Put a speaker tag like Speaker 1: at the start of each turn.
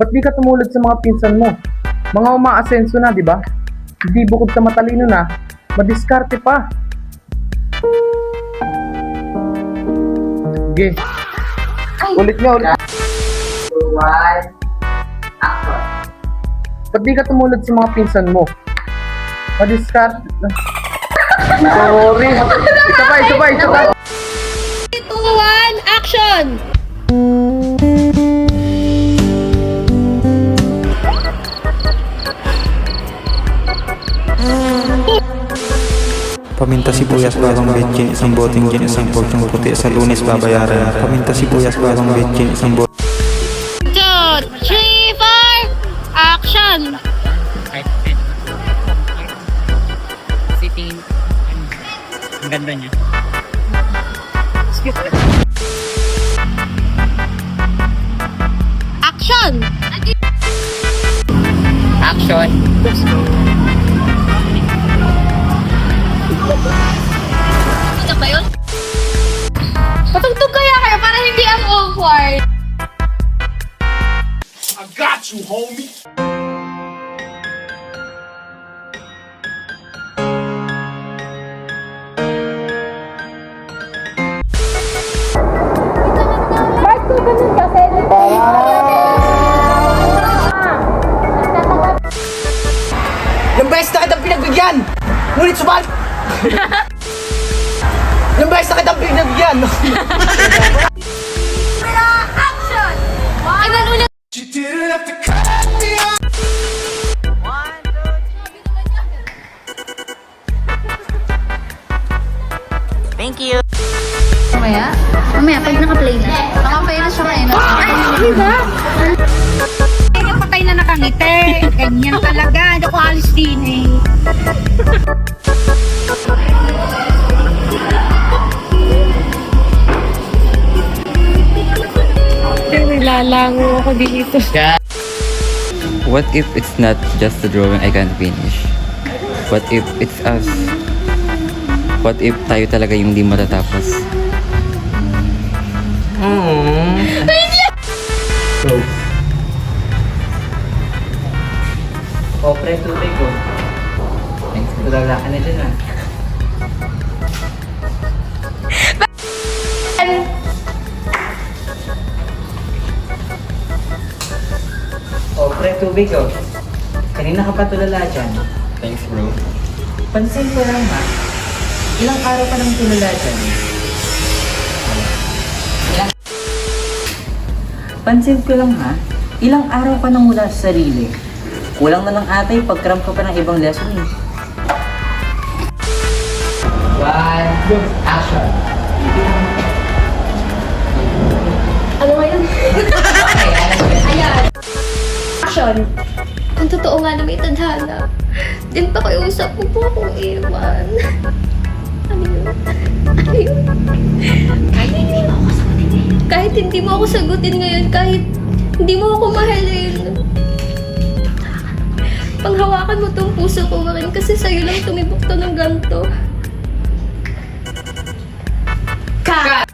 Speaker 1: Ba't di ka tumulad sa mga pinsan mo? Mga umaasenso na, di ba? Hindi bukod sa matalino na, madiskarte pa. Sige. Ulit nga, ulit.
Speaker 2: 2, 1, action.
Speaker 1: Ba't di ka tumulad sa mga pinsan mo? Madiskarte. Sorry. Isa pa.
Speaker 3: 3, 2, 1, action!
Speaker 4: Paminta sibuyas, bawang betchin, isang boteng gin, isang porsyong puti, sa Lunes babayaran. Paminta sibuyas, bawang betchin, isang boteng
Speaker 3: 2, 3, 4, action!
Speaker 5: Kasi tingin, ang ganda niya.
Speaker 3: Action!
Speaker 5: Action!
Speaker 3: Ano ba yun? Patugtog kaya kayo para hindi ang awkward.
Speaker 6: I got you, homie.
Speaker 3: Bakit ko ganun kasi?
Speaker 2: Ilang beses na kitang pinagbigyan! Ngunit sumal! Ilang beses na kitang pinagbigyan!
Speaker 3: Action! Ilan ulit?
Speaker 6: You didn't have to cut me off.
Speaker 5: Thank you!
Speaker 7: Mamaya, pag naka-play na. Naka-play na siya kayo.
Speaker 8: Yung patay na nakangiti. Ganyan talaga. Hindi ko alis din eh.
Speaker 3: Nilalango ako dito.
Speaker 9: What if it's not just the drawing I can't finish? What if it's us? What if tayo talaga yung di matatapos?
Speaker 2: O, pre, tubig ko. Thanks, tulala ka na dyan ah. O, pre, tubig ko. Kanina ka pa tulala dyan.
Speaker 9: Thanks, bro.
Speaker 2: Pansin ko lang ha. Ilang araw ka nang tulala dyan? Pansin ko lang ha. Ilang araw ka nang wala sa sarili. Kulang na ng atay pag-cram ka pa ng ibang lesson eh. 1, action!
Speaker 3: Ano ngayon? Ayan. Action! Kung totoo nga na may tadhana, din pa kayo usap mo po akong iwan. Ano yun? Ano yun? Kahit hindi mo ako sagutin ngayon, kahit hindi mo ako mahalin. Panghawakan mo tong puso ko rin kasi sa'yo lang tumibok to ng ganto. Cut!